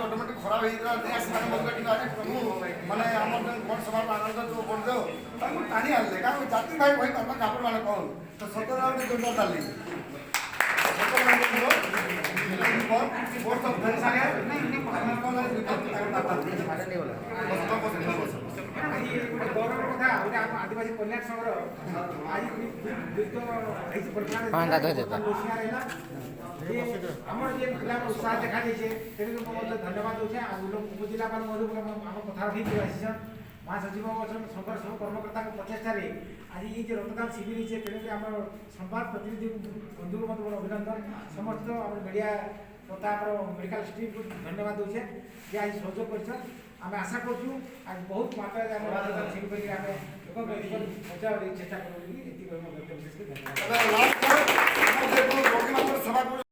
Automatic ଖରାପ ହେଇଥିଲା ମାନେ ଆମର ଭୋଟ ସଭା ଆନନ୍ଦ ଯୋଉ ଭୋଟ ଦେଉ ତାଙ୍କୁ ଟାଣି ଆଣିଲେ କାରଣ ଜାତି ଭାଇ ଭାଇ ପାରୁଛନ୍ତି ଆପଣମାନେ କଣ ତ ସତରେ ଆଉ ଟିକେ ଜୋରଦାର ଚାଲି आदिवासी कल्याण संघर आज आमर जे पिला उत्साह देखा जाइए धन्यवाद दूचे उपजिलापाल आम कथा ठीक आसीछन महासचिव संघर सब कर्मकर्ता प्रचेषार आज ये रक्तदान शिविर है तेणुक आम संवाद प्रतिनिधि बंधु मत बड़ अभिनंदन समस्त आम मीडिया तथा मेडिकल स्टीम को धन्यवाद दूचे जे आज सहयोग कर आम आशा करूँ आज बहुत मात्रा रक्तदान शिविर करके आम लोक चेष्टा करूँ।